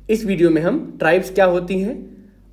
इस वीडियो में हम ट्राइब्स क्या होती हैं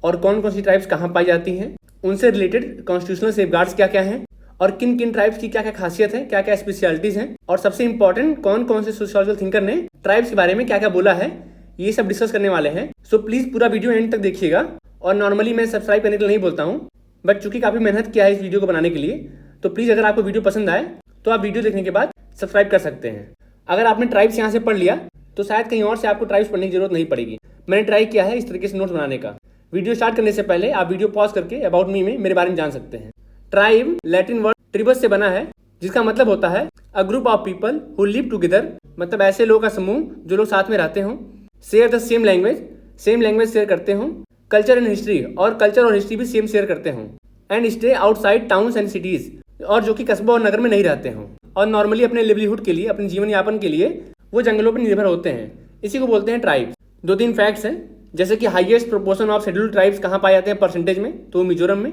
और कौन कौन सी ट्राइब्स कहाँ पाई जाती हैं, उनसे रिलेटेड कॉन्स्टिट्यूशनल सेफगार्ड्स क्या क्या हैं और किन किन ट्राइब्स की क्या क्या खासियत है, क्या क्या स्पेशलिटीज हैं, और सबसे इंपॉर्टेंट कौन कौन से सोशियोलॉजिकल थिंकर ने ट्राइब्स के बारे में क्या क्या बोला है, ये सब डिस्कस करने वाले हैं। सो प्लीज पूरा वीडियो एंड तक देखिएगा। और नॉर्मली मैं सब्सक्राइब करने के लिए नहीं बोलता हूँ, बट चूंकि काफी मेहनत किया है इस वीडियो को बनाने के लिए, तो प्लीज अगर आपको वीडियो पसंद आए तो आप वीडियो देखने के बाद सब्सक्राइब कर सकते हैं। अगर आपने ट्राइब्स यहाँ से पढ़ लिया तो शायद कहीं और से आपको ट्राइब्स पढ़ने की जरूरत नहीं पड़ेगी। मैंने ट्राई किया है इस तरीके से नोट्स बनाने का। वीडियो स्टार्ट करने से पहले आप वीडियो पॉज करके अबाउट मी में मेरे बारे में जान सकते हैं। ट्राइब लैटिन वर्ड ट्रिबस से बना है, जिसका मतलब होता है a group of people who live together, मतलब ऐसे लोगों का समूह जो लोग साथ में रहते हों। Share the same language share करते हों। कल्चर एंड हिस्ट्री, और कल्चर और हिस्ट्री भी सेम शेयर करते हों। And stay outside towns and cities, और जो कि कस्बों और नगर में नहीं रहते हों। और नॉर्मली अपने लिवलीहुड के लिए, अपने जीवन यापन के लिए वो जंगलों पर निर्भर होते हैं। इसी को बोलते हैं ट्राइब्स। 2-3 फैक्ट्स हैं, जैसे कि highest proportion of scheduled tribes कहाँ पाए जाते हैं परसेंटेज में, तो मिजोरम में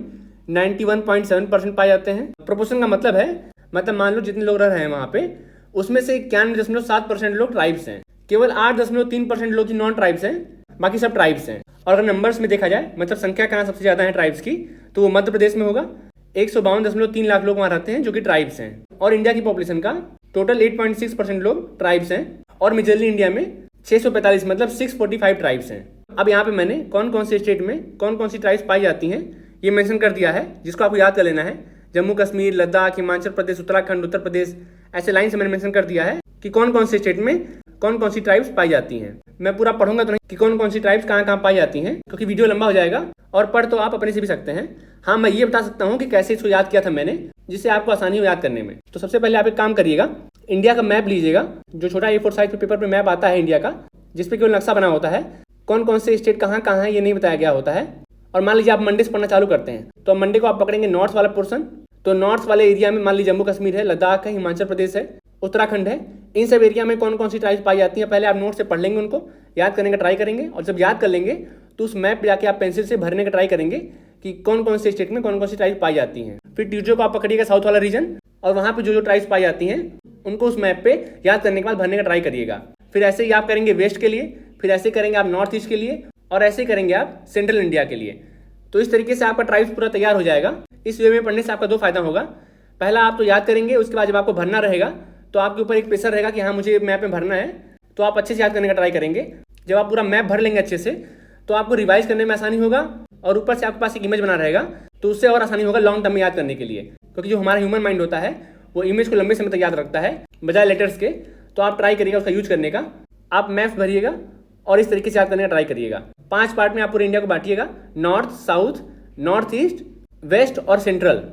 91.7% पाए जाते हैं। प्रोपोर्शन का मतलब है, मतलब मान लो जितने लोग रह रहे हैं वहाँ पे, उसमें से 91.7% लोग ट्राइब्स हैं। केवल 8.3% लोग नॉन ट्राइब्स हैं, बाकी सब ट्राइब्स हैं। और अगर नंबर्स में देखा जाए, मतलब संख्या कहाँ सबसे ज्यादा है ट्राइब्स की, तो वो मध्य प्रदेश में होगा। 152.3 लाख लोग वहाँ रहते हैं जो कि ट्राइब्स हैं। और इंडिया की पॉपुलेशन का टोटल 8.6% लोग ट्राइब्स हैं। और मेजरली इंडिया में 645 मतलब 645 ट्राइब्स हैं। अब यहाँ पे मैंने कौन कौन से स्टेट में कौन कौन सी ट्राइब्स पाई जाती हैं ये मेंशन कर दिया है, जिसको आपको याद कर लेना है। जम्मू कश्मीर, लद्दाख, हिमाचल प्रदेश, उत्तराखंड, उत्तर प्रदेश, ऐसे लाइन से मैंने मेंशन कर दिया है कि कौन कौन से स्टेट में कौन कौन सी ट्राइब्स पाई जाती हैं। मैं पूरा पढ़ूंगा तो नहीं कि कौन कौन सी ट्राइब्स कहाँ कहाँ पाई जाती हैं, क्योंकि वीडियो लंबा हो जाएगा और पढ़ तो आप अपने से भी सकते हैं। हाँ, मैं ये बता सकता हूँ कि कैसे इसको याद किया था मैंने, जिससे आपको आसानी हो याद करने में। तो सबसे पहले आप एक काम करिएगा, इंडिया का मैप लीजिएगा, जो छोटा A4 साइज पेपर पे मैप आता है इंडिया का, जिसपे केवल नक्शा बना होता है। कौन कौन से स्टेट कहाँ कहाँ है ये नहीं बताया गया होता है। और मान लीजिए आप मंडे से पढ़ना चालू करते हैं, तो मंडे को आप पकड़ेंगे नॉर्थ वाला पोर्सन। तो नॉर्थ वाले एरिया में मान लीजिए जम्मू कश्मीर है, लद्दाख है, हिमाचल प्रदेश है, उत्तराखंड है। इन सब एरिया में कौन कौन सी ट्राइब्स पाई जाती हैं, पहले आप नोट से पढ़ लेंगे, उनको याद करने का ट्राई करेंगे। और जब याद कर लेंगे तो उस मैप पे जाके आप पेंसिल से भरने का ट्राई करेंगे कि कौन कौन से स्टेट में कौन कौन सी ट्राइब्स पाई जाती हैं। फिर ट्यूजडे को आप पकड़िएगा साउथ वाला रीजन, और वहाँ पे जो जो ट्राइब्स पाई जाती हैं उनको उस मैप पे याद करने के बाद भरने का ट्राई करिएगा। फिर ऐसे ही आप करेंगे वेस्ट के लिए, फिर ऐसे करेंगे आप नॉर्थ ईस्ट के लिए, और ऐसे करेंगे आप सेंट्रल इंडिया के लिए। तो इस तरीके से आपका ट्राइब्स पूरा तैयार हो जाएगा। इस वे में पढ़ने से आपका 2 फायदा होगा। पहला, आप तो याद करेंगे, उसके बाद जब आपको भरना रहेगा तो आपके ऊपर एक प्रेशर रहेगा कि हाँ मुझे मैप में भरना है, तो आप अच्छे से याद करने का ट्राई करेंगे। जब आप पूरा मैप भर लेंगे अच्छे से, तो आपको रिवाइज करने में आसानी होगा, और ऊपर से आपके पास एक इमेज बना रहेगा, तो उससे और आसानी होगा लॉन्ग टर्म में याद करने के लिए। क्योंकि जो हमारा ह्यूमन माइंड होता है वो इमेज को लंबे समय तक याद रखता है बजाय लेटर्स के। तो आप ट्राई करिएगा उसका यूज करने का। आप मैप्स भरिएगा और इस तरीके से याद करने का ट्राई करिएगा। 5 पार्ट में आप पूरे इंडिया को बांटिएगा, north, south, north east, west और सेंट्रल।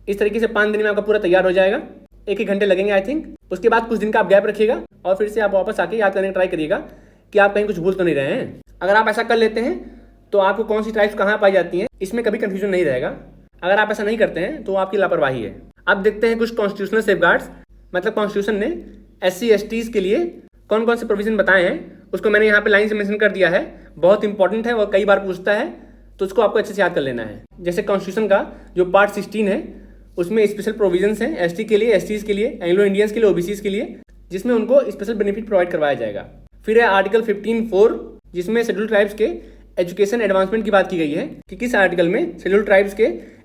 इस तरीके से 5 दिन में आपका पूरा तैयार हो जाएगा। 1-1 घंटे लगेंगे आई थिंक। उसके बाद कुछ दिन का आप गैप रखिएगा और फिर से आप वापस आके याद करने का ट्राई करिएगा कि आप कहीं कुछ भूल तो नहीं रहे हैं। अगर आप ऐसा कर लेते हैं तो आपको कौन सी ट्राइब्स कहाँ पाई जाती हैं इसमें कभी कंफ्यूजन नहीं रहेगा। अगर आप ऐसा नहीं करते हैं तो आपकी लापरवाही है। अब देखते हैं कुछ कॉन्स्टिट्यूशनल सेफगार्ड्स, मतलब कॉन्स्टिट्यूशन ने SC STs के लिए कौन कौन से प्रोविजन बताए हैं, उसको मैंने यहाँ पे लाइन से मेंशन कर दिया है। बहुत इंपॉर्टेंट है और कई बार पूछता है, तो उसको आपको अच्छे से याद कर लेना है। जैसे कॉन्स्टिट्यूशन का जो पार्ट 16 है, उसमें स्पेशल प्रोविजंस हैं ST के लिए, STs के लिए, एंग्लो इंडियंस के लिए, OBCs के लिए, जिसमें उनको स्पेशल बेनिफिट प्रोवाइड करवाया जाएगा। फिर है आर्टिकल 15(4), जिसमें शेड्यूल्ड ट्राइब्स के एजुकेशन एडवांसमेंट की बात की गई है कि किस आर्टिकल में शेड्यूल्ड ट्राइब्स के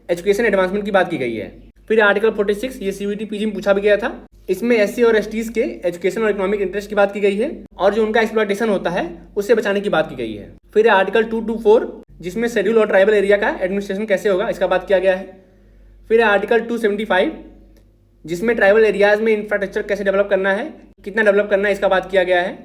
एजुकेशन एडवांसमेंट की बात की गई है। फिर आर्टिकल 46, ये CVT PG में पूछा भी गया था, इसमें SC और STs के एजुकेशन और इकोनॉमिक इंटरेस्ट की बात की गई है, और जो उनका एक्सप्लॉयटेशन होता है उससे बचाने की बात की गई है। फिर आर्टिकल 224, जिसमें शेड्यूल और ट्राइबल एरिया का एडमिनिस्ट्रेशन कैसे होगा इसका बात किया गया है। फिर आर्टिकल 275, जिसमें ट्राइबल एरियाज में इंफ्रास्ट्रक्चर कैसे डेवलप करना है, कितना डेवलप करना है, इसका बात किया गया है।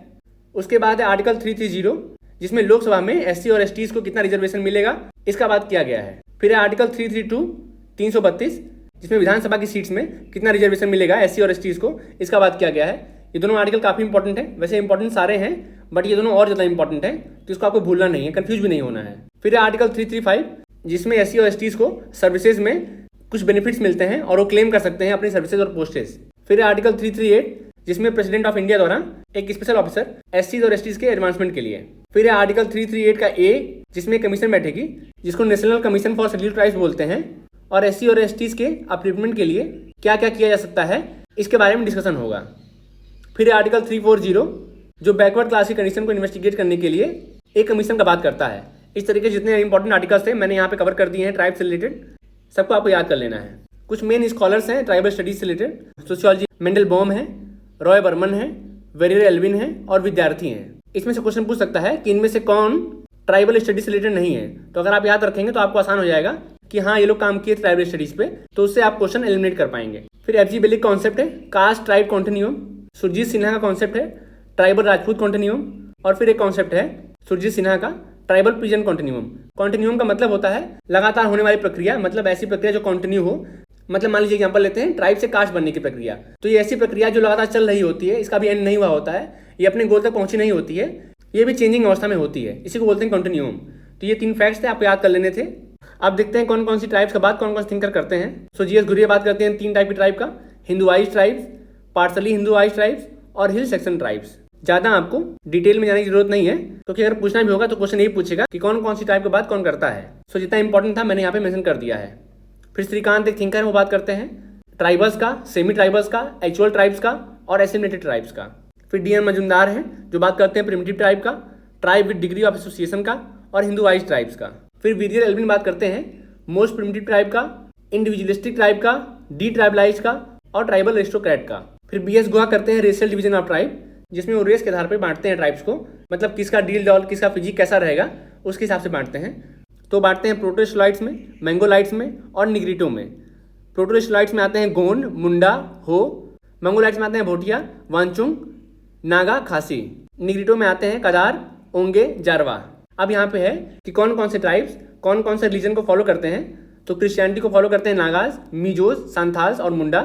उसके बाद है आर्टिकल 330, जिसमें लोकसभा में SC और STs को कितना रिजर्वेशन मिलेगा, इसका बात किया गया है। फिर आर्टिकल 332, जिसमें विधानसभा की सीट्स में कितना रिजर्वेशन मिलेगा SC और STs को, इसका बात किया गया है। ये दोनों आर्टिकल काफी इंपॉर्टेंट है, वैसे इंपॉर्टेंट सारे हैं बट ये दोनों और ज्यादा इंपॉर्टेंट है, तो इसको आपको भूलना नहीं है, कंफ्यूज भी नहीं होना है। फिर आर्टिकल 335, जिसमें SC और STs को सर्विसेज में कुछ बेनिफिट्स मिलते हैं और वो क्लेम कर सकते हैं अपनी सर्विसेज और पोस्टेज। फिर आर्टिकल 338, जिसमें प्रेसिडेंट ऑफ इंडिया द्वारा एक स्पेशल ऑफिसर SCs और STs के एडवांसमेंट के लिए। फिर आर्टिकल 338 का A, जिसमें कमीशन बैठेगी, जिसको national commission for scheduled tribes बोलते हैं, और SC और STs के अपलिफ्टमेंट के लिए क्या क्या किया जा सकता है इसके बारे में डिस्कशन होगा। फिर आर्टिकल 340, जो बैकवर्ड क्लास की कंडीशन को इन्वेस्टिगेट करने के लिए एक कमीशन का बात करता है। इस तरीके से जितने इंपॉर्टेंट आर्टिकल्स थे मैंने यहाँ पे कवर कर दिए हैं ट्राइब से रिलेटेड, सबको आपको याद कर लेना है। कुछ मेन स्कॉलर्स हैं ट्राइबल स्टडीज से रिलेटेड, सोशियोलॉजी मेंडल बॉम है, रॉय बर्मन है, वेरियर एल्विन है और विद्यार्थी हैं। इसमें से क्वेश्चन पूछ सकता है कि इनमें से कौन ट्राइबल स्टडीज से रिलेटेड नहीं है। तो अगर आप याद रखेंगे तो आपको आसान हो जाएगा कि हाँ ये लोग काम किए ट्राइबल स्टडीज पे, तो उससे आप क्वेश्चन एलिमिनेट कर पाएंगे। फिर एफ जी बेली का कॉन्सेप्ट है caste tribe continuum, Surajit Sinha का कॉन्सेप्ट है ट्राइबल राजपूत कॉन्टिन्यूम, और फिर एक कॉन्सेप्ट है सुरजीत सिन्हा का ट्राइबल पिजन कॉन्टिन्यूम। कॉन्टिन्यूम का मतलब होता है लगातार होने वाली प्रक्रिया, मतलब ऐसी प्रक्रिया जो कंटिन्यू हो। मतलब मान लीजिए एग्जांपल लेते हैं ट्राइब से कास्ट बनने की प्रक्रिया, तो ये ऐसी प्रक्रिया जो लगातार चल रही होती है, इसका भी एंड नहीं हुआ होता है, ये अपने गोल तक पहुंची नहीं होती है, ये भी चेंजिंग अवस्था में होती है, इसी को बोलते हैं कंटिन्यूम। तो ये 3 फैक्ट्स थे, आपको याद कर लेने थे। अब देखते हैं कौन कौन सी ट्राइब्स का बात कौन कौन से थिंकर करते हैं। सो जीएस गुरिया बात करते हैं 3 टाइप की ट्राइब का, Hinduise tribes, partially Hinduise tribes और हिल सेक्शन ट्राइब्स। ज़्यादा आपको डिटेल में जाने की जरूरत नहीं है, क्योंकि अगर पूछना भी होगा तो क्वेश्चन यही पूछेगा कि कौन कौन सी टाइप की बात कौन करता है। सो जितना इंपॉर्टेंट था मैंने यहाँ पे मेंशन कर दिया है। फिर श्रीकांत एक थिंकर है, वो बात करते हैं ट्राइबल्स का, सेमी ट्राइबल्स का, एक्चुअल ट्राइब्स का और एसिमिलेटेड ट्राइब्स का। फिर डी एन मजुमदार हैं जो बात करते हैं प्रिमिटिव ट्राइब का, tribe with degree of association का और हिंदुआइज ट्राइब्स का। फिर वीरियर एल्विन बात करते हैं मोस्ट प्रिमिटिव ट्राइब का, इंडिविजुअलिस्टिक ट्राइब का, डी ट्राइबलाइज का और ट्राइबल एरिस्टोक्रेट का। फिर बी एस गुहा करते हैं रेशियल डिवीजन ऑफ ट्राइब, जिसमें वो रेस के आधार पर बांटते हैं ट्राइब्स को, मतलब किसका डील डॉल किसका फिजिक कैसा रहेगा उसके हिसाब से बांटते हैं। तो बांटते हैं प्रोटोस्लाइट्स में, मैंगोलाइट्स में और निग्रिटो में। प्रोटोस्लाइट्स में आते हैं गोंड, मुंडा, हो। मंगोलाइट्स में आते हैं भोटिया, वांचुंग, नागा, खासी। निग्रिटो में आते हैं कदार, ओंगे, जारवा। अब यहाँ पे है कि कौन कौन से ट्राइब्स कौन कौन से रिलीजन को फॉलो करते हैं। तो क्रिश्चियनिटी को फॉलो करते हैं नागाज, मिजोज, सांथाल्स और मुंडा।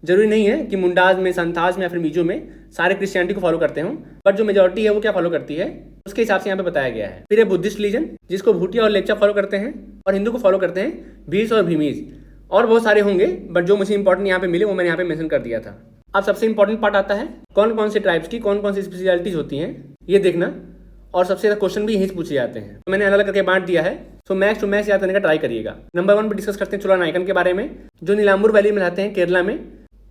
जरूरी नहीं है कि मुंडाज में, सांथाल्स में या फिर मिजो में सारे क्रिश्चियनिटी को फॉलो करते हों, बट जो मेजोरिटी है वो क्या फॉलो करती है उसके हिसाब से यहाँ पे बताया गया है। फिर है बुद्धिस्ट रिलीजन, जिसको भूटिया और लेप्चा फॉलो करते हैं, और हिंदू को फॉलो करते हैं भील्स और भीमीज। और बहुत सारे होंगे, बट जो मुझे इंपॉर्टेंट यहाँ पे मिले वो मैंने यहाँ पे मेंशन कर दिया था। अब सबसे इंपॉर्टेंट पार्ट आता है कौन कौन से ट्राइब्स की कौन कौन सी स्पेशलिटीज होती हैं ये देखना, और सबसे ज्यादा क्वेश्चन भी यहीं से पूछे जाते हैं। तो मैंने अलग अलग करके बांट दिया है, तो मैक्स टू मैक्स याद करने का ट्राई करिएगा। नंबर 1 पे डिस्कस करते हैं चोला नायकन के बारे में, जो नीलांबूर वैली में रहते हैं केरला में।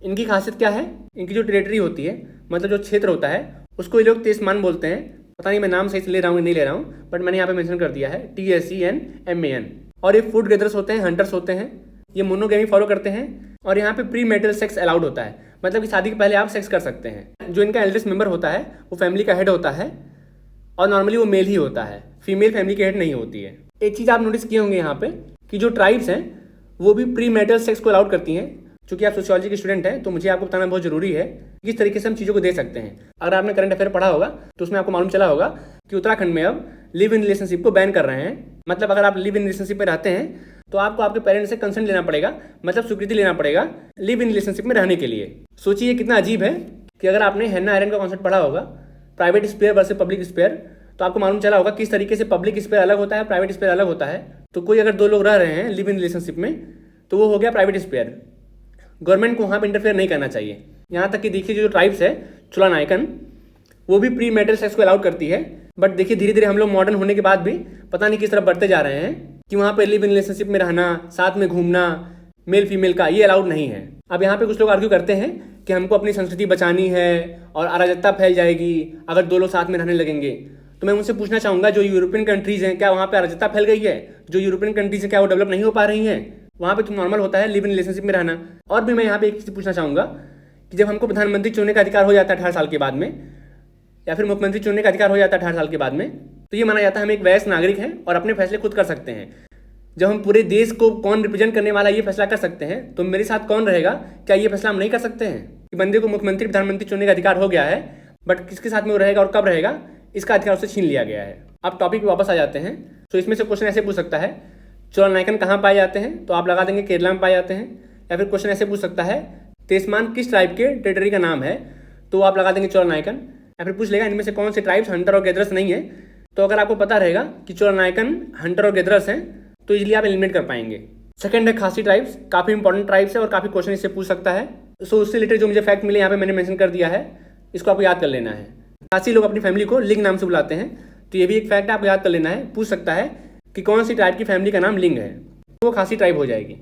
इनकी खासियत क्या है, इनकी जो टेरिटरी होती है, मतलब जो क्षेत्र होता है, उसको ये लोग तेस्मान बोलते हैं। पता नहीं मैं नाम सही से ले रहा हूँ नहीं ले रहा हूँ, बट मैंने यहाँ पे मेंशन कर दिया है TSENMAN। और ये फूड गेदर्स होते हैं, हंटर्स होते हैं, ये मोनोगेमी फॉलो करते हैं। और यहाँ पे प्री मैरिटल सेक्स अलाउड होता है, मतलब कि शादी के पहले आप सेक्स कर सकते हैं। जो इनका एल्डेस्ट मेंबर होता है वो फैमिली का हेड होता है, और नॉर्मली वो मेल ही होता है, फीमेल फैमिली की हेड नहीं होती है। एक चीज़ आप नोटिस किए होंगे यहाँ पे कि जो ट्राइब्स हैं वो भी प्री मैरिटल सेक्स को अलाउड करती हैं। चूंकि आप सोशियोलॉजी के स्टूडेंट हैं तो मुझे आपको बताना बहुत जरूरी है किस तरीके से हम चीज़ों को दे सकते हैं। अगर आपने करंट अफेयर पढ़ा होगा तो उसमें आपको मालूम चला होगा कि उत्तराखंड में अब लिव इन रिलेशनशिप को बैन कर रहे हैं। मतलब अगर आप लिव इन रिलेशनशिप में रहते हैं तो आपको आपके पेरेंट्स से कंसेंट लेना पड़ेगा, मतलब स्वीकृति लेना पड़ेगा लिव इन रिलेशनशिप में रहने के लिए। सोचिए कितना अजीब है कि अगर आपने हैना एरेंट का कॉन्सेप्ट पढ़ा होगा private sphere versus public sphere, तो आपको मालूम चला होगा किस तरीके से पब्लिक स्पेयर अलग होता है, प्राइवेट स्पेयर अलग होता है। तो कोई अगर 2 लोग रह रहे हैं लिव इन रिलेशनशिप में तो वो हो गया प्राइवेट स्पेयर। गवर्नमेंट को वहाँ पे इंटरफेयर नहीं करना चाहिए। यहाँ तक कि देखिए जो ट्राइब्स है चोला नायकन, वो भी प्री मैरिटल सेक्स को अलाउड करती है। बट देखिए धीरे धीरे हम लोग मॉडर्न होने के बाद भी पता नहीं किस तरफ बढ़ते जा रहे हैं कि वहाँ पे लिव इन रिलेशनशिप में रहना, साथ में घूमना, मेल फीमेल का ये अलाउड नहीं है। अब यहाँ पे कुछ लोग आर्ग्यू करते हैं कि हमको अपनी संस्कृति बचानी है और अराजकता फैल जाएगी अगर 2 लोग साथ में रहने लगेंगे। तो मैं उनसे पूछना चाहूँगा जो यूरोपियन कंट्रीज़ हैं क्या वहाँ पे अराजकता फैल गई है? जो यूरोपियन कंट्रीज़ हैं क्या वो डेवलप नहीं हो पा रही हैं? वहाँ पे तो नॉर्मल होता है लिव इन रिलेशनशिप में रहना। और भी मैं यहाँ पे एक चीज़ पूछना चाहूँगा कि जब हमको प्रधानमंत्री चुनने का अधिकार हो जाता है 18 साल के बाद में, या फिर मुख्यमंत्री चुनने का अधिकार हो जाता है 18 साल के बाद में, तो ये माना जाता है हम एक वयस्क नागरिक हैं और अपने फैसले खुद कर सकते हैं। जब हम पूरे देश को कौन रिप्रेजेंट करने वाला ये फैसला कर सकते हैं तो मेरे साथ कौन रहेगा, क्या ये फैसला हम नहीं कर सकते हैं? कि बंदे को मुख्यमंत्री प्रधानमंत्री चुनने का अधिकार हो गया है, बट किसके साथ में वो रहेगा और कब रहेगा इसका अधिकार उससे छीन लिया गया है। अब टॉपिक पे वापस आ जाते हैं। तो इसमें से क्वेश्चन ऐसे पूछ सकता है चोला नायकन कहाँ पाए जाते हैं, तो आप लगा देंगे केरला में पाए जाते हैं। या फिर क्वेश्चन ऐसे पूछ सकता है तेस्मान किस ट्राइब के टेरिटरी का नाम है, तो आप लगा देंगे चोला नायकन। या फिर पूछ लेगा इनमें से कौन से ट्राइब्स हंटर और गैदरस नहीं है, तो अगर आपको पता रहेगा कि चोला नायकन हंटर और गैदरस हैं तो इजीली आप एलिमिनेट कर पाएंगे। सेकंड है खासी ट्राइब्स, काफ़ी इंपॉर्टेंट ट्राइब्स है और काफ़ी क्वेश्चन इससे पूछ सकता है। सो उससे रिलेटेड जो मुझे फैक्ट मिले यहाँ पे मैंने मेंशन कर दिया है, इसको आपको याद कर लेना है। खासी लोग अपनी फैमिली को लिंग नाम से बुलाते हैं, तो ये भी एक फैक्ट आपको याद कर लेना है। पूछ सकता है कि कौन सी ट्राइब की फैमिली का नाम लिंग है, तो वो खासी ट्राइब हो जाएगी।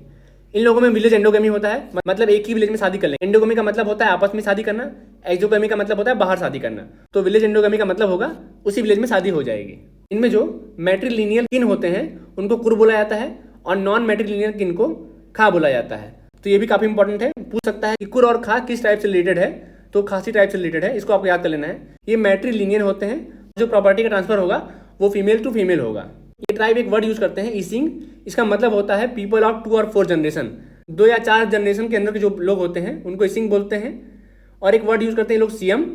इन लोगों में विलेज एंडोगेमी होता है, मतलब एक ही विलेज में शादी कर लेंगे। एंडोगेमी का मतलब होता है आपस में शादी करना, एक्सोगेमी का मतलब होता है बाहर शादी करना। तो विलेज एंडोगेमी का मतलब होगा उसी विलेज में शादी हो जाएगी। इनमें जो मैट्रिलिनियल किन होते हैं उनको कुर बोला जाता है और नॉन मैट्रिलिनियल किन को खा बोला जाता है। तो ये भी काफी इंपॉर्टेंट है, पूछ सकता है कि कुर और खा किस टाइप से रिलेटेड है, तो खासी टाइप से रिलेटेड है, इसको आपको याद कर लेना है। ये मैट्रिलिनियल होते हैं, जो प्रॉपर्टी का ट्रांसफर होगा वो फीमेल टू फीमेल होगा। ये ट्राइब एक वर्ड यूज करते हैं ईसिंग, इसका मतलब होता है पीपल ऑफ 2 और 4 जनरेशन, 2 या 4 जनरेशन के अंदर के जो लोग होते हैं उनको ईसिंग बोलते हैं। और एक वर्ड यूज करते हैं लोग सीएम,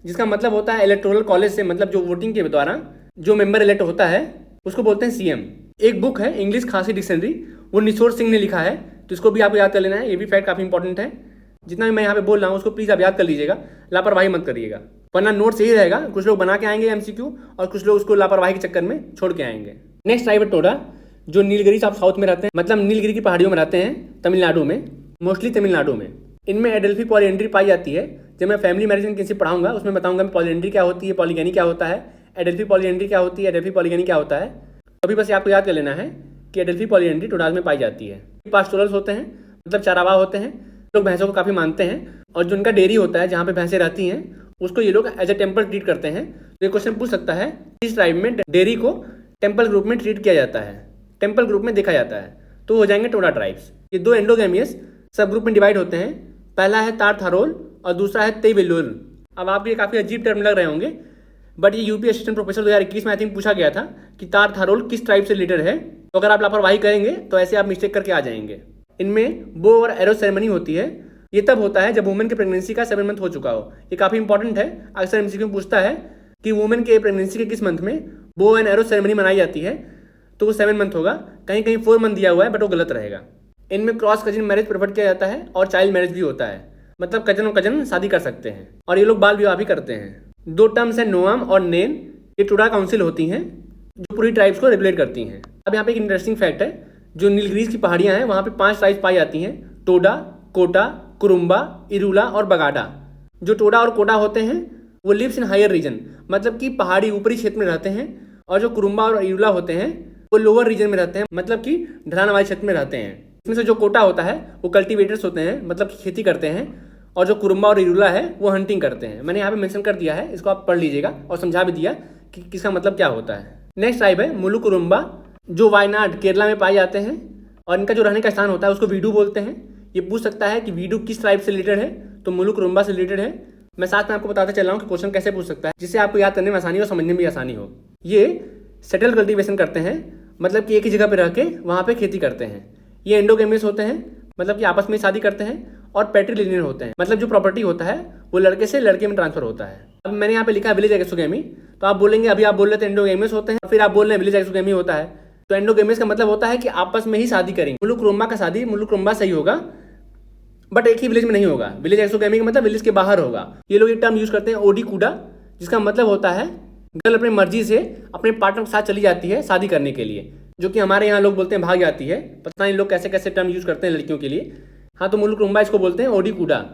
जिसका मतलब होता है इलेक्टोरल कॉलेज से, मतलब जो वोटिंग के द्वारा जो मेंबर इलेक्ट होता है उसको बोलते हैं सीएम। एक बुक है इंग्लिश खासी डिक्शनरी, वो निशोर सिंह ने लिखा है, तो इसको भी आपको याद कर लेना है। ये भी फैक्ट काफी इंपॉर्टेंट है। जितना भी मैं यहाँ पे बोल रहा हूँ उसको प्लीज आप याद कर लीजिएगा, लापरवाही मत करिएगा, वरना नोट्स यही रहेगा, कुछ लोग बना के आएंगे एमसीक्यू और कुछ लोग उसको लापरवाही के चक्कर में छोड़ के आएंगे। नेक्स्ट ट्राइब है टोडा, जो नीलगिरी आप साउथ में रहते हैं, मतलब नीलगिरी की पहाड़ियों में रहते हैं, तमिलनाडु में, मोस्टली तमिलनाडु में। इनमें एडेल्फी पॉलीएंड्री पाई जाती है। जब मैं फैमिली मैरिज में किसी पढ़ाऊंगा उसमें बताऊंगा पॉलीएंड्री क्या होती है, पॉलीगैनी क्या होता है, एडेल्फी पॉलीएंड्री क्या होती है, एडेल्फी पॉलीगैनी क्या होता है। अभी बस आपको याद कर लेना है कि एडेल्फी पॉलीएंड्री टोडाज में पाई जाती है। पास्टोरल्स होते हैं, मतलब चारावाह होते हैं, लोग भैंसों को काफ़ी मानते हैं, और जो उनका डेयरी होता है जहाँ पे भैंसें रहती हैं उसको ये लोग एज ए टेम्पल ट्रीट करते हैं। तो ये क्वेश्चन पूछ सकता है इस ट्राइब में डेयरी को टेम्पल ग्रुप में ट्रीट किया जाता है, टेम्पल ग्रुप में देखा जाता है, तो हो जाएंगे टोडा ट्राइब्स। ये 2 एंडोगेमियस सब ग्रुप में डिवाइड होते हैं। पहला है तार थारोल और दूसरा है तेवेलोल। अब आपको ये काफ़ी अजीब टर्म लग रहे होंगे, बट ये यूपी असिस्टेंट प्रोफेसर 2021 में आई थिंक पूछा गया था कि तार थारोल किस ट्राइब से रिलेटेड है। तो अगर आप लापरवाही करेंगे तो ऐसे आप मिस्टेक करके आ जाएंगे। इनमें बो और एरो सेरेमनी होती है। ये तब होता है जब वुमेन की प्रेगनेंसी का 7 मंथ हो चुका हो। ये काफ़ी इंपॉर्टेंट है, अक्सर एमसीक्यू पूछता है कि वुमेन के प्रेगनेंसी के किस मंथ में बो एंड एरो सेरेमनी मनाई जाती है, तो वो 7 मंथ होगा। कहीं कहीं 4 मंथ दिया हुआ है, बट वो गलत रहेगा। इनमें क्रॉस कजिन मैरिज प्रेफर किया जाता है और चाइल्ड मैरिज भी होता है, मतलब कजन और कजन शादी कर सकते हैं, और ये लोग बाल विवाह भी करते हैं। 2 टर्म्स है नोआम और नेन, ये टोडा काउंसिल होती हैं जो पूरी ट्राइब्स को रेगुलेट करती हैं। अब यहाँ पे एक इंटरेस्टिंग फैक्ट है, जो नीलगिरीज की पहाड़ियाँ हैं वहाँ पे 5 ट्राइब्स पाई जाती हैं, टोडा, कोटा, कुरुम्बा, इरूला और बगाडा। जो टोडा और कोटा होते हैं वो लिव्स इन हायर रीजन, मतलब कि पहाड़ी ऊपरी क्षेत्र में रहते हैं, और जो कुरुम्बा और इरूला होते हैं वो लोअर रीजन में रहते हैं, मतलब कि ढलान वाले क्षेत्र में रहते हैं। इसमें से जो कोटा होता है वो कल्टीवेटर्स होते हैं, मतलब कि खेती करते हैं, और जो कुरुम्बा और इरूला है वो हंटिंग करते हैं। मैंने यहाँ पे मेंशन कर दिया है, इसको आप पढ़ लीजिएगा, और समझा भी दिया कि किसका मतलब क्या होता है। नेक्स्ट ट्राइब है मुलुकुरुम्बा, जो वायनाड केरला में पाए जाते हैं, और इनका जो रहने का स्थान होता है उसको वीडू बोलते हैं। ये पूछ सकता है कि वीडू किस ट्राइब से रिलेटेड है, तो मुलुकुरुम्बा से रिलेटेड है। मैं साथ में आपको बताते चल रहा हूँ कि क्वेश्चन कैसे पूछ सकता है, जिससे आपको याद करने में आसानी हो, समझने में भी आसानी हो। ये सेटल कल्टीवेशन करते हैं, मतलब कि एक ही जगह पे रह के वहाँ पे खेती करते हैं। ये एंडोगेमियस होते हैं, मतलब कि आपस में शादी करते हैं, और पैट्रिलिनियल होते हैं, मतलब जो प्रॉपर्टी होता है वो लड़के से लड़के में ट्रांसफर होता है। अब मैंने यहाँ पे लिखा है विलेज एक्सोगेमी, तो आप बोलेंगे अभी आप बोल रहे थे एंडोगेमियस होते हैं, फिर आप बोल रहे हैं विलेज एक्सोगेमी होता है। तो एंडोगेमियस का मतलब होता है कि आपस में ही शादी करेंगे। मुलुकुरुम्बा का शादी मुलुकुरुम्बा सही होगा, बट एक ही विलेज में नहीं होगा। विलेज एक्सोगेमी का मतलब विलेज के बाहर होगा। ये लोग एक टर्म यूज करते हैं ओडी कूडा, जिसका मतलब होता है गर्ल अपनी मर्जी से अपने पार्टनर के साथ चली जाती है शादी करने के लिए, जो कि हमारे यहाँ लोग बोलते हैं भाग जाती है। पता नहीं लोग कैसे कैसे टर्म यूज करते हैं लड़कियों के लिए। हाँ, तो मुलुकुरुम्बा इसको बोलते हैं ओडी कूडा।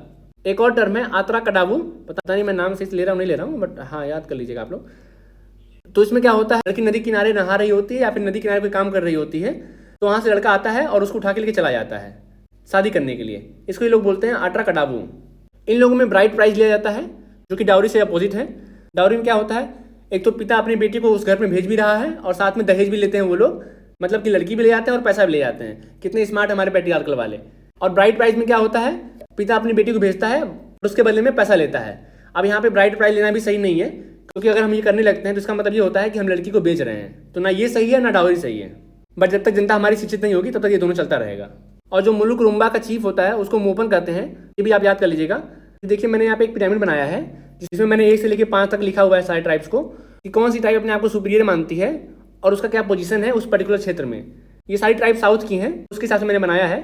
एक और टर्म है आत्रा कडावू, पता नहीं मैं नाम से ले रहा हूँ नहीं ले रहा हूँ, बट हाँ याद कर लीजिएगा आप लोग। तो इसमें क्या होता है, लड़की नदी किनारे नहा रही होती है या फिर नदी किनारे कोई काम कर रही होती है, तो वहाँ से लड़का आता है और उसको उठा के लेके चला जाता है शादी करने के लिए। इसको ये लोग बोलते हैं आट्रा कडावू। इन लोगों में ब्राइड प्राइज लिया जाता है, जो कि डाउरी से अपोजिट है। डाउरी में क्या होता है, एक तो पिता अपनी बेटी को उस घर में भेज भी रहा है और साथ में दहेज भी लेते हैं वो लोग, मतलब कि लड़की भी ले जाते हैं और पैसा भी ले जाते हैं। कितने स्मार्ट हमारे पैट्रियार्कल वाले। और ब्राइड प्राइज में क्या होता है, पिता अपनी बेटी को भेजता है और उसके बदले में पैसा लेता है। अब यहाँ पे ब्राइड प्राइज लेना भी सही नहीं है, क्योंकि अगर हम ये करने लगते हैं तो इसका मतलब ये होता है कि हम लड़की को बेच रहे हैं। तो ना ये सही है ना डाउरी सही है। बट जब तक जनता हमारी शिक्षित नहीं होगी तब तक ये दोनों चलता रहेगा। और जो मुलुकुरुम्बा का चीफ होता है उसको मोपन कहते हैं, ये भी आप याद कर लीजिएगा। देखिए मैंने यहाँ पे एक पिरामिड बनाया है जिसमें मैंने 1 से लेकर 5 तक लिखा हुआ है सारे ट्राइब्स को, कि कौन सी ट्राइब अपने आप को सुपीरियर मानती है और उसका क्या पोजीशन है उस पर्टिकुलर क्षेत्र में। ये सारी ट्राइब साउथ की हैं, उसके हिसाब से मैंने बनाया है।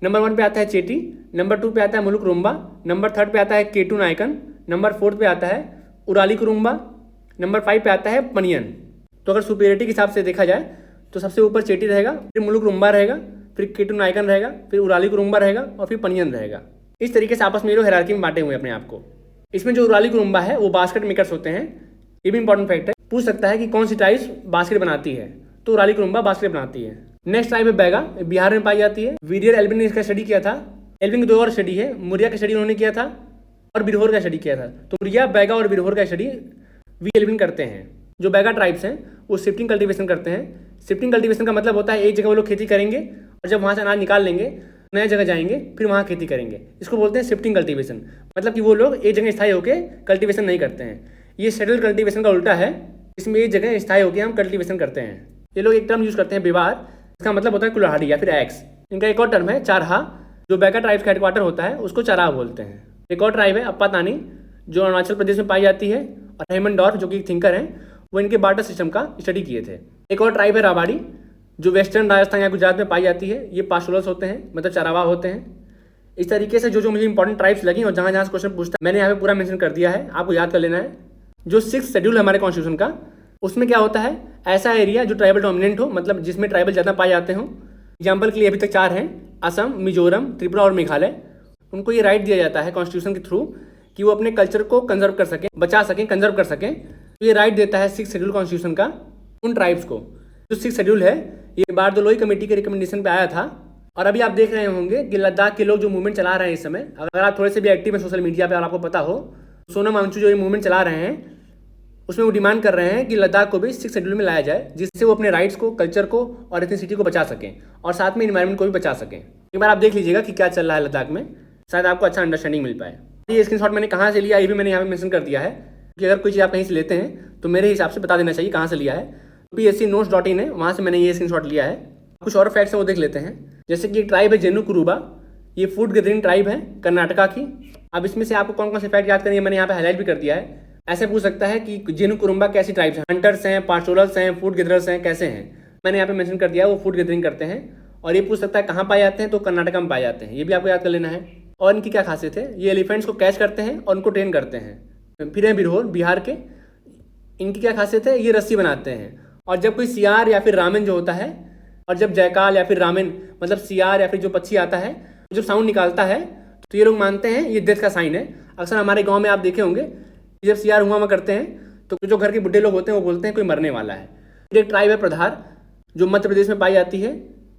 नंबर 1 पे आता है चेटी, नंबर 2 पे आता है मुलुकुरुम्बा, नंबर 3 पे आता है केटू नायकन, नंबर 4 पे आता है उराली कुरुम्बा, नंबर 5 पे आता है पनियन। तो अगर सुपीरियरिटी के हिसाब से देखा जाए तो सबसे ऊपर चेटी रहेगा, फिर मुलुकुरुम्बा रहेगा, फिर केटू नायकन रहेगा, फिर उराली कुरुम्बा रहेगा और फिर पनियन रहेगा। इस तरीके से आपस में लोग हायरार्की में बांटे हुए अपने आप को। इसमें जो उराली कुरुम्बा है वो बास्केट मेकर्स होते हैं, ये भी इंपॉर्टेंट फैक्ट है। पूछ सकता है कि कौन सी ट्राइब बास्केट बनाती है, तो उराली कुरुम्बा बास्केट बनाती है। नेक्स्ट ट्राइब है बैगा, बिहार में पाई जाती है। वीरियर एल्विन ने इसका स्टडी किया था। एल्विन की 2 और स्टडी है, मुरिया का स्टडी उन्होंने किया था और बिरहोर का स्टडी किया था। तो मुरिया, बैगा और बिरहोर का स्टडी वी एल्विन करते हैं। जो बैगा ट्राइब्स हैं वो शिफ्टिंग कल्टीवेशन करते हैं। शिफ्टिंग कल्टीवेशन का मतलब होता है एक जगह वो लोग खेती करेंगे और जब वहाँ से अनाज निकाल लेंगे नए जगह जाएंगे फिर वहाँ खेती करेंगे। इसको बोलते हैं शिफ्टिंग कल्टीवेशन। मतलब कि वो लोग एक जगह स्थायी होकर कल्टीवेशन नहीं करते हैं। ये सेटल कल्टीवेशन का उल्टा है, इसमें एक जगह स्थायी होकर हम कल्टीवेशन करते हैं। ये लोग एक टर्म यूज़ करते हैं बेवार, इसका मतलब होता है कुल्हाड़ी या फिर एक्स। इनका एक और टर्म है चारहा, जो बैका ट्राइब्स का हेडक्वार्टर होता है उसको चाराह बोलते हैं। एक और ट्राइब है अप्पातानी जो अरुणाचल प्रदेश में पाई जाती है, और हेमनडॉर्फ जो कि एक थिंकर हैं वो इनके बार्टर सिस्टम का स्टडी किए थे। एक और ट्राइब है राबाड़ी जो वेस्टर्न राजस्थान या गुजरात में पाई जाती है। ये पास्टोरल्स होते हैं, मतलब चारावाह होते हैं। इस तरीके से जो मुझे इंपॉर्टेंट ट्राइब्स लगी और जहाँ जहाँ से क्वेश्चन पूछता है मैंने यहाँ पे पूरा मेंशन कर दिया है, आपको याद कर लेना है। जो 6th शेड्यूल है हमारे कॉन्स्टिट्यूशन का, उसमें क्या होता है, ऐसा एरिया जो ट्राइबल डोमिनेंट हो, मतलब जिसमें ट्राइबल ज़्यादा पाए जाते हों। एग्जाम्पल के लिए अभी तक 4 हैं, असम, मिजोरम, त्रिपुरा और मेघालय। उनको ये राइट दिया जाता है कॉन्स्टिट्यूशन के थ्रू कि वो अपने कल्चर को कंजर्व कर सकें, बचा सकें, कंजर्व कर सकें। तो ये राइट देता है 6th शेड्यूल कॉन्स्टिट्यूशन का उन ट्राइब्स को। जो 6th शेड्यूल है ये बारदोलोई कमेटी के रिकमेंडेशन पे आया था। और अभी आप देख रहे होंगे कि लद्दाख के लोग जो मूवमेंट चला रहे हैं इस समय, अगर आप थोड़े से भी एक्टिव हैं सोशल मीडिया पे और आपको पता हो, सोनम वांगचुक जो ये मूवमेंट चला रहे हैं उसमें वो डिमांड कर रहे हैं कि लद्दाख को भी 6th शेड्यूल में लाया जाए, जिससे वो अपने राइट्स को, कल्चर को और एथनिसिटी को बचा सकें और साथ में इन्वायरमेंट को भी बचा सकें। एक बार आप देख लीजिएगा कि क्या चल रहा है लद्दाख में, शायद आपको अच्छा अंडरस्टैंडिंग मिल पाए। ये स्क्रीनशॉट मैंने कहाँ से लिया ये भी मैंने यहाँ पे मेंशन कर दिया है कि अगर कोई चीज़ आप कहीं से लेते हैं तो मेरे हिसाब से बता देना चाहिए कहाँ से लिया है। PSCnotes.in है, वहाँ से मैंने ये स्क्रीनशॉट लिया है। कुछ और फैक्ट्स हैं वो देख लेते हैं। जैसे कि एक ट्राइब है जेनु कुरुबा, ये फूड गैदरिंग ट्राइब है कर्नाटका की। अब इसमें से आपको कौन कौन से फैक्ट याद करनी है मैंने यहाँ पे हाईलाइट भी कर दिया है। ऐसे पूछ सकता है कि जेनु कुरुबा कैसी ट्राइब्स हैं, हंटर्स हैं, पास्टोरल्स हैं, फूड गैदरर्स हैं, कैसे हैं। मैंने यहाँ पे मेंशन कर दिया है वो फूड गैदरिंग करते हैं। और ये पूछ सकता है कहाँ पाए जाते हैं, तो कर्नाटका में पाए जाते हैं, ये भी आपको याद कर लेना है। और इनकी क्या खासियत है, ये एलिफेंट्स को कैच करते हैं और उनको ट्रेन करते हैं। फिर है बिरहोर बिहार के, इनकी क्या खासियत है, ये रस्सी बनाते हैं। और जब कोई सियार या फिर रामेन जो होता है, और जब जयकाल या फिर रामेन मतलब सियार या फिर जो पक्षी आता है जब साउंड निकालता है तो ये लोग मानते हैं ये डेथ का साइन है। अक्सर हमारे गांव में आप देखे होंगे जब सियार हुआ करते हैं तो जो घर के बुढ़े लोग होते हैं वो बोलते हैं कोई मरने वाला है। फिर एक ट्राइब है प्रधार जो मध्य प्रदेश में पाई जाती है।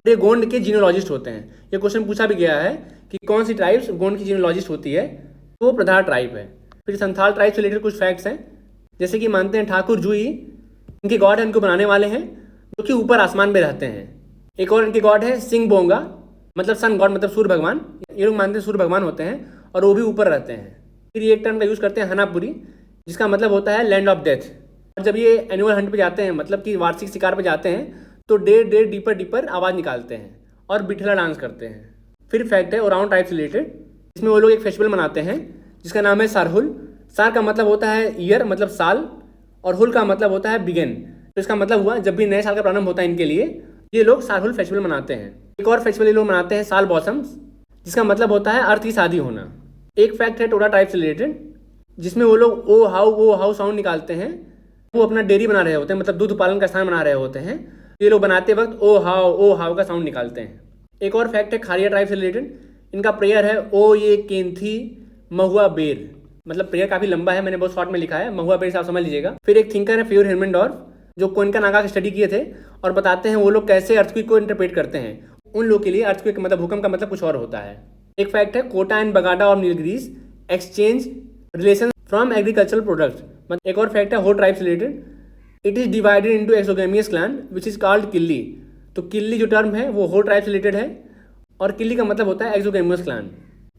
ये गोंड के जीनोलॉजिस्ट होते हैं। ये क्वेश्चन पूछा भी गया है कि कौन सी ट्राइब्स गोंड की जीनोलॉजिस्ट होती है, तो वो प्रधार ट्राइब है। फिर संथाल ट्राइब से रिलेटेड कुछ फैक्ट्स हैं, जैसे कि मानते हैं ठाकुर जुई इनके गॉड है, इनको बनाने वाले हैं जो कि ऊपर आसमान में रहते हैं। एक और इनके गॉड है सिंह बोंगा, मतलब सन गॉड, मतलब सूर्य भगवान। ये लोग मानते हैं सूर्य भगवान होते हैं और वो भी ऊपर रहते हैं। फिर ये एक टर्म का यूज़ करते हैं हनापुरी, जिसका मतलब होता है लैंड ऑफ डेथ। और जब ये एनुअल हंट पे जाते हैं, मतलब कि वार्षिक शिकार पे जाते हैं, तो डेर डेर डीपर डीपर आवाज़ निकालते हैं और बिठला डांस करते हैं। फिर फैक्ट है ओराउंड ट्राइब से रिलेटेड, इसमें वो लोग एक फेस्टिवल मनाते हैं जिसका नाम है सारहुल। सार का मतलब होता है ईयर, मतलब साल, और हुल का मतलब होता है बिगन। तो इसका मतलब हुआ जब भी नए साल का प्रारंभ होता है इनके लिए ये लोग सारहुल फेस्टिवल मनाते हैं। एक और फेस्टिवल ये लोग मनाते हैं साल बॉसम्स, जिसका मतलब होता है अर्थ की शादी होना। एक फैक्ट है टोडा ट्राइब से रिलेटेड, जिसमें वो लोग ओ हाउ साउंड निकालते हैं। वो अपना डेयरी बना रहे होते हैं, मतलब दूध उत्पादन का स्थान बना रहे होते हैं। ये लोग बनाते वक्त ओ हाउ का साउंड निकालते हैं। एक और फैक्ट है खारिया ट्राइब से रिलेटेड, इनका प्रेयर है ओ ये केंथी महुआ बेर, मतलब प्रेयर काफी लंबा है, मैंने बहुत शॉर्ट में लिखा है, महुआ बेर से आप समझ लीजिएगा। फिर एक थिंकर है फ्योर हेरमेंडोर्फ, जो कोनका नागा की स्टडी किए थे और बताते हैं वो लोग कैसे अर्थक्वेक को इंटरप्रेट करते हैं। उन लोगों के लिए अर्थक्वेक मतलब भूकंप का मतलब कुछ और होता है। एक फैक्ट है कोटा एंड बगाडा और Nilgiris exchange relation from agricultural products. एक और फैक्ट है हो tribes related, it is divided into exogamous clan which is called killi. तो किल्ली जो टर्म है वो हो ट्राइब्स रिलेटेड है और किल्ली का मतलब होता है एक्सोगेमियस क्लैन।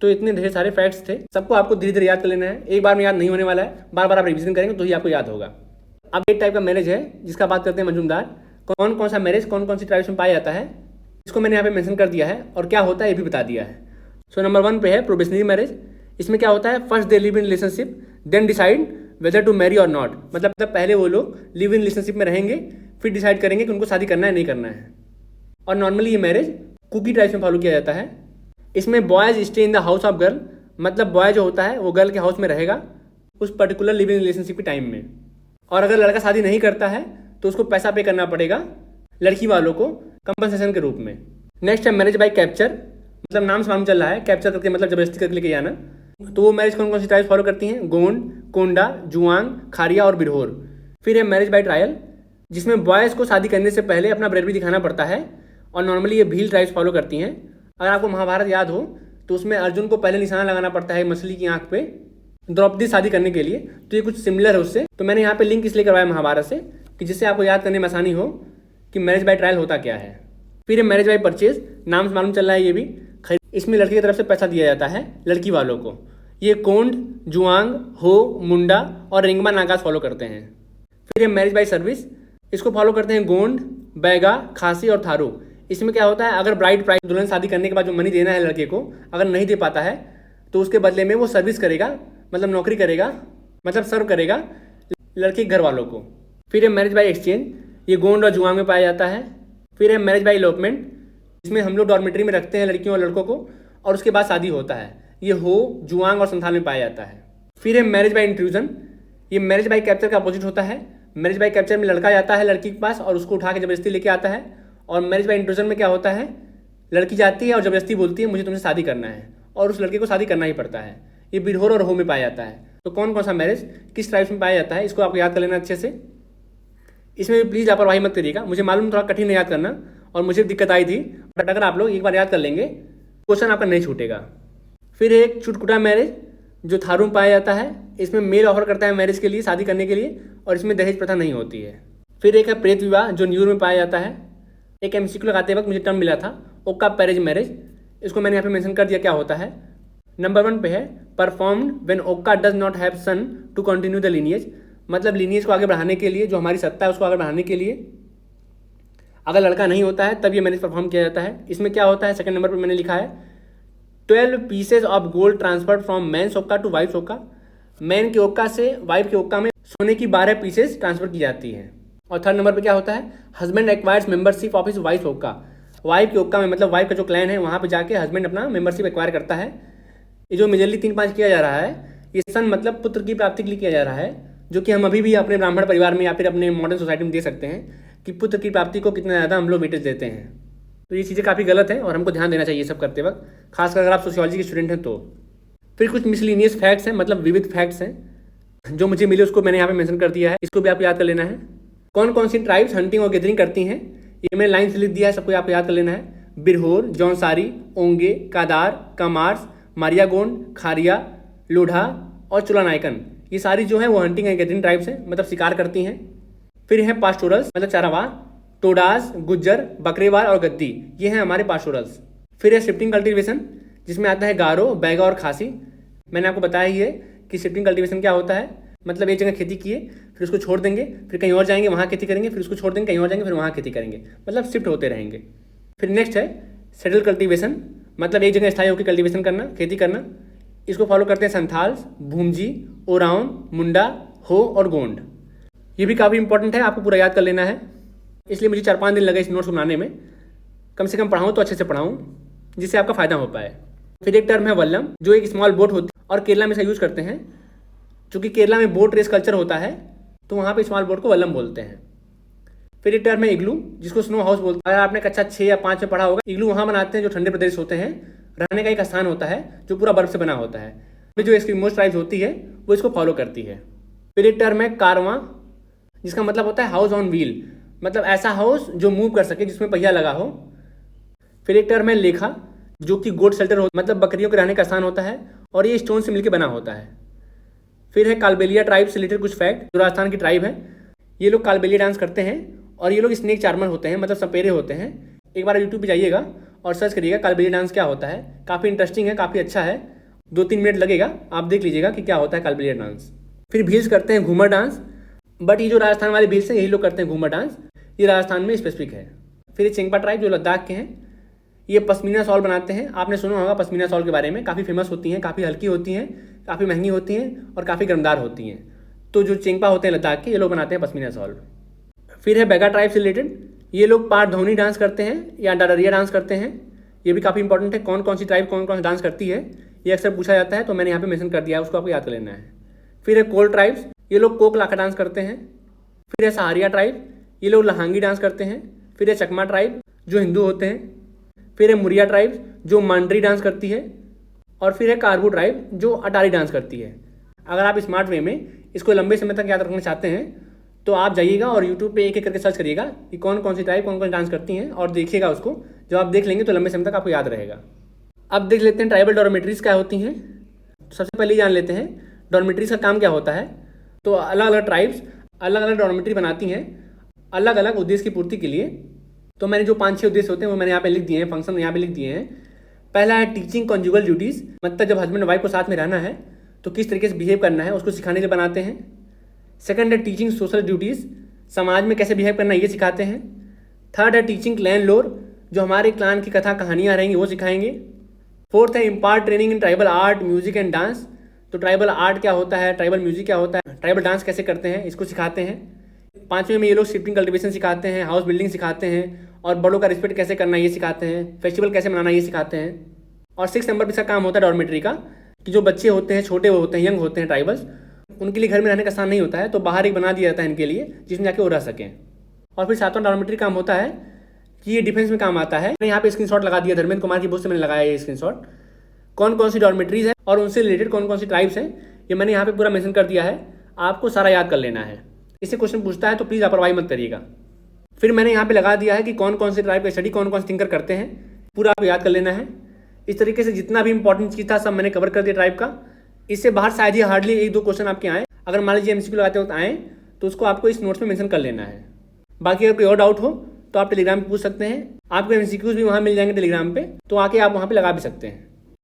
तो इतने ढेर सारे फैक्ट्स थे, सबको आपको धीरे धीरे याद कर लेना है, एक बार में याद नहीं होने वाला है, बार बार आप रिवीजन करेंगे तो ही आपको याद होगा। अब एक टाइप का मैरिज है जिसका बात करते हैं मजूमदार। कौन कौन सा मैरिज कौन कौन सी ट्राइब्स में पाया जाता है इसको मैंने यहाँ पे मेंशन कर दिया है और क्या होता है ये भी बता दिया है। सो नंबर 1 पे है प्रोबेशनरी मैरिज। इसमें क्या होता है, first they live in relationship then decide whether to marry और नॉट, मतलब पहले वो लोग लिव इन रिलेशनशिप में रहेंगे फिर डिसाइड करेंगे कि उनको शादी करना है नहीं करना है। और नॉर्मली ये मैरिज कुकी ट्राइब्स में फॉलो किया जाता है। इसमें boys stay in the house of girl, मतलब बॉय जो होता है वो गर्ल के हाउस में रहेगा उस पर्टिकुलर लिव इन रिलेशनशिप के टाइम में। और अगर लड़का शादी नहीं करता है तो उसको पैसा पे करना पड़ेगा लड़की वालों को कंपनसेशन के रूप में। नेक्स्ट है मैरिज बाय कैप्चर, मतलब नाम से मालूम चल रहा है कैप्चर करके मतलब जबरदस्ती करके लेके जाना। तो वो मैरिज कौन कौन सी ट्राइब्स फॉलो करती हैं, गोंड, कोंडा, जुआंग, खारिया और बिरहोर। फिर है मैरिज बाय ट्रायल, जिसमें बॉयज़ को शादी करने से पहले अपना ब्रेड भी दिखाना पड़ता है और नॉर्मली ये भील ट्राइब्स फॉलो करती हैं। अगर आपको महाभारत याद हो तो उसमें अर्जुन को पहले निशाना लगाना पड़ता है मछली की आंख पे द्रौपदी शादी करने के लिए, तो ये कुछ सिमिलर है उससे। तो मैंने यहाँ पे लिंक इसलिए करवाया महाभारत से कि जिससे आपको याद करने में आसानी हो कि मैरिज बाय ट्रायल होता क्या है। फिर मैरिज बाय परचेज, नाम से मालूम चल रहा है ये भी, इसमें लड़की की तरफ से पैसा दिया जाता है लड़की वालों को। ये कोंड, जुआंग, हो, मुंडा और रिंगमा नागास फॉलो करते हैं। फिर ये मैरिज बाय सर्विस, इसको फॉलो करते हैं गोंड, बैगा, खासी और थारू। इसमें क्या होता है, अगर ब्राइड प्राइस दुल्हन शादी करने के बाद जो मनी देना है लड़के को अगर नहीं दे पाता है तो उसके बदले में वो सर्विस करेगा, मतलब नौकरी करेगा, मतलब सर्व करेगा लड़के के घर वालों को। फिर है मैरिज बाय एक्सचेंज, ये गोंड और जुआंग में पाया जाता है। फिर है मैरिज बाय इलोपमेंट, जिसमें हम लोग डॉर्मेट्री में रखते हैं लड़कियों और लड़कों को और उसके बाद शादी होता है। ये हो, जुआंग और संथाल में पाया जाता है। फिर है मैरिज बाय इंट्रूजन, ये मैरिज बाय कैप्चर का अपोजिट होता है। मैरिज बाय कैप्चर में लड़का जाता है लड़की के पास और उसको उठा के जबरदस्ती लेके आता है, और मैरिज बाय इंट्रूजन में क्या होता है, लड़की जाती है और जबरदस्ती बोलती है मुझे तुमसे शादी करना है और उस लड़के को शादी करना ही पड़ता है। ये बिरहोर और हो में पाया जाता है। तो कौन कौन सा मैरिज किस ट्राइब्स में पाया जाता है इसको आपको याद कर लेना अच्छे से। इसमें भी प्लीज़ लापरवाही मत करिएगा, मुझे मालूम थोड़ा कठिन है याद करना और मुझे दिक्कत आई थी, बट अगर आप लोग एक बार याद कर लेंगे क्वेश्चन आपका नहीं छूटेगा। फिर एक चुटकुटा मैरिज जो थारू में पाया जाता है, इसमें मेल ऑफर करता है मैरिज के लिए, शादी करने के लिए, और इसमें दहेज प्रथा नहीं होती है। फिर एक है प्रेत विवाह जो न्यूर में पाया जाता है। एक एमसीक्यू लगाते वक्त मुझे टर्म मिला था ओक्का पैरेज मैरिज, इसको मैंने यहाँ पे मेंशन कर दिया क्या होता है। नंबर 1 पे है performed when okka does not have son to continue the lineage, मतलब लीनियज को आगे बढ़ाने के लिए, जो हमारी सत्ता है उसको आगे बढ़ाने के लिए अगर लड़का नहीं होता है तब ये मैरिज परफॉर्म किया जाता है। इसमें क्या होता है, सेकंड नंबर पर मैंने लिखा है 12 pieces of gold transferred from man okka to wife okka, man के ओक्का से वाइफ के ओक्का में सोने की 12 पीसेज ट्रांसफर की जाती है। और थर्ड नंबर पे क्या होता है, husband acquires membership of his wife okka, wife के ओक्का में, मतलब वाइफ का जो क्लैन है वहाँ पे जाके हस्बैंड अपना मेंबरशिप एक्वायर करता है। ये जो मेजरली 3-5 किया जा रहा है, ये सन मतलब पुत्र की प्राप्ति के लिए किया जा रहा है, जो कि हम अभी भी अपने ब्राह्मण परिवार में या फिर अपने मॉडर्न सोसाइटी में दे सकते हैं कि पुत्र की प्राप्ति को कितना ज़्यादा हम लोग वेटेज देते हैं। तो ये चीज़ें काफ़ी गलत है और हमको ध्यान देना चाहिए सब करते वक्त, खासकर अगर आप सोशियोलॉजी के स्टूडेंट हैं तो। फिर कुछ मिसलिनियस फैक्ट्स हैं, मतलब विविध फैक्ट्स हैं जो मुझे मिले, उसको मैंने यहाँ पे मेंशन कर दिया है, इसको भी आपको याद कर लेना है। कौन कौन सी ट्राइब्स हंटिंग और गैदरिंग करती हैं ये मैंने लाइन से लिख दिया है, सबको आपको याद कर लेना है। बिरहोर, जौनसारी, ओंगे, कादार, कामार्स, मारिया गोंड, खारिया, लोढ़ा और चुलानायकन, ये सारी जो है वो हंटिंग एंड गैदरिंग ट्राइब्स हैं, मतलब शिकार करती हैं। फिर हैं पास्टोरल्स, मतलब चारावार, टोडास, गुज्जर, बकरेवाल और गद्दी, ये हैं हमारे पास्टोरल्स। फिर है शिफ्टिंग कल्टीवेशन, जिसमें आता है गारो, बैगा और खासी। मैंने आपको बताया ही है कि शिफ्टिंग कल्टीवेशन क्या होता है, मतलब एक जगह खेती किए फिर उसको छोड़ देंगे, फिर कहीं और जाएंगे वहाँ खेती करेंगे, फिर उसको छोड़ देंगे कहीं और जाएंगे फिर वहाँ खेती करेंगे, मतलब शिफ्ट होते रहेंगे। फिर नेक्स्ट है सेटल कल्टीवेशन, मतलब एक जगह स्थायी होकर कल्टीवेशन करना, खेती करना। इसको फॉलो करते हैं संथाल्स, भूमजी, ओराउन, मुंडा, हो और गोंड। ये भी काफ़ी इंपॉर्टेंट है, आपको पूरा याद कर लेना है, इसलिए मुझे 4-5 दिन लगे इस नोट्स बनाने में। कम से कम पढ़ाऊँ तो अच्छे से पढ़ाऊँ जिससे आपका फायदा हो पाए। फिर एक टर्म है वल्लम, जो एक स्मॉल बोट होती है और केरला में इसका यूज़ करते हैं, क्योंकि केरला में बोट रेस कल्चर होता है तो वहाँ पे स्मॉल बोट को वल्लम बोलते हैं। फिर एक टर्म है इग्लू, जिसको स्नो हाउस बोलते हैं। अगर आपने कक्षा 6 या 5 में पढ़ा होगा, इग्लू वहाँ बनाते हैं जो ठंडे प्रदेश होते हैं, रहने का एक स्थान होता है जो पूरा बर्फ से बना होता है। फिर जो एस्किमोस ट्राइब्स होती है वो इसको फॉलो करती है। फिर एक टर्म है कारवां, जिसका मतलब होता है हाउस ऑन व्हील, मतलब ऐसा हाउस जो मूव कर सके, जिसमें पहिया लगा हो। फिर एक टर्म है लेखा, जो कि गोट शेल्टर हो, मतलब बकरियों के रहने का स्थान होता है और ये स्टोन से मिलकर बना होता है। फिर है कालबेलिया ट्राइब से रिलेटेड कुछ फैक्ट, जो राजस्थान की ट्राइब है। ये लोग कालबेलिया डांस करते हैं और ये लोग स्नेक चार्मर होते हैं, मतलब सपेरे होते हैं। एक बार यूट्यूब पे जाइएगा और सर्च करिएगा कालबेलिया डांस क्या होता है, काफ़ी इंटरेस्टिंग है, काफ़ी अच्छा है, 2-3 मिनट लगेगा, आप देख लीजिएगा कि क्या होता है कालबेलिया डांस। फिर भील्स करते हैं घूमर डांस, बट ये जो राजस्थान वाले भील्स हैं यही लोग करते हैं घूमर डांस, ये राजस्थान में स्पेसिफिक है। फिर चेंगपा ट्राइब जो लद्दाख के हैं, ये पश्मीना शॉल बनाते हैं। आपने सुना होगा पश्मीना शॉल के बारे में, काफ़ी फेमस होती हैं, काफ़ी हल्की होती हैं, काफ़ी महंगी होती हैं और काफ़ी गमदार होती हैं। तो जो चेंगपा होते हैं लद्दाख के, ये लोग बनाते हैं पश्मीना शॉल। फिर है बैगा ट्राइब से रिलेटेड, ये लोग पार धौनी डांस करते हैं या डाडरिया डांस करते हैं, ये भी काफ़ी इंपॉर्टेंट है। कौन कौन सी ट्राइब कौन कौन सी डांस करती है ये अक्सर पूछा जाता है, तो मैंने यहाँ पे मेंशन कर दिया है, उसको आपको याद कर लेना है। फिर है कोल ट्राइब्स, ये लोग कोक लाखा डांस करते हैं। फिर है सहारिया ट्राइब, ये लोग लहांगी डांस करते हैं। फिर है चकमा ट्राइब जो हिंदू होते हैं। फिर है मुरिया ट्राइब जो मांडरी डांस करती है। और फिर है कारबू ट्राइब जो अटारी डांस करती है। अगर आप स्मार्ट वे में इसको लंबे समय तक याद रखना चाहते हैं तो आप जाइएगा और यूट्यूब पे एक एक करके सर्च करिएगा कि कौन कौन सी ट्राइब कौन कौन डांस करती हैं और देखिएगा उसको। जब आप देख लेंगे तो लंबे समय तक आपको याद रहेगा। अब देख लेते हैं ट्राइबल डॉर्मेटरीज क्या होती हैं। तो सबसे पहले जान लेते हैं डॉर्मेटरीज का काम क्या होता है। तो अलग अलग ट्राइब्स अलग अलग डॉर्मेटरी बनाती हैं अलग अलग उद्देश्य की पूर्ति के लिए। तो मैंने जो 5-6 उद्देश्य होते हैं वो मैंने यहाँ पे लिख दिए हैं, फंक्शन यहाँ पे लिख दिए हैं। पहला है टीचिंग कॉन्जुगल ड्यूटीज़, मतलब जब हस्बैंड वाइफ को साथ में रहना है तो किस तरीके से बिहेव करना है उसको सिखाने के लिए बनाते हैं। सेकंड है टीचिंग सोशल ड्यूटीज़, समाज में कैसे बिहेव करना है ये सिखाते हैं। थर्ड है टीचिंग क्लैन लोर, जो हमारे क्लान की कथा कहानियाँ रहेंगी वो सिखाएंगे। फोर्थ है impart training in tribal art music and dance, तो ट्राइबल आर्ट क्या होता है, ट्राइबल म्यूजिक क्या होता है, ट्राइबल डांस कैसे करते हैं इसको सिखाते हैं। पाँचवें में ये लोग शिफ्टिंग कल्टिवेशन सिखाते हैं, हाउस बिल्डिंग सिखाते हैं और बड़ों का रिस्पेक्ट कैसे करना ये सिखाते हैं, फेस्टिवल कैसे मनाना ये सिखाते हैं। और 6 नंबर पर इसका काम होता है डॉर्मेट्री का, कि जो बच्चे होते हैं छोटे होते हैं, यंग होते हैं ट्राइबल्स, उनके लिए घर में रहने का स्थान नहीं होता है तो बाहर एक बना दिया जाता है इनके लिए जिसमें जाके वो रह सकें। और फिर 7वां डॉर्मेट्री काम होता है कि ये डिफेंस में काम आता है। मैंने यहाँ पे स्क्रीनशॉट लगा दिया, धर्मेंद्र कुमार की बुक से मैंने लगाया ये स्क्रीनशॉट। कौन कौन सी डॉर्मेट्रीज है और उनसे रिलेटेड कौन कौन सी ट्राइब्स हैं ये मैंने यहाँ पे पूरा मेंशन कर दिया है, आपको सारा याद कर लेना है। इससे क्वेश्चन पूछता है तो प्लीज़ लापरवाही मत करिएगा। फिर मैंने यहाँ पे लगा दिया है कि कौन कौन से ट्राइब का स्टडी कौन कौन से थिंकर करते हैं, पूरा आपको याद कर लेना है। इस तरीके से जितना भी इंपॉर्टेंट चीज़ था सब मैंने कवर कर दिया ट्राइब का। इससे बाहर शायद ही हार्डली 1-2 क्वेश्चन आपके आए, अगर मान लीजिए MCQ लगाते वक्त आए तो उसको आपको इस नोट्स में मेंशन कर लेना है। बाकी अगर कोई और डाउट हो तो आप टेलीग्राम पे पूछ सकते हैं, आपको MCQs भी वहाँ मिल जाएंगे टेलीग्राम पे, तो आके आप वहाँ पे लगा भी सकते हैं।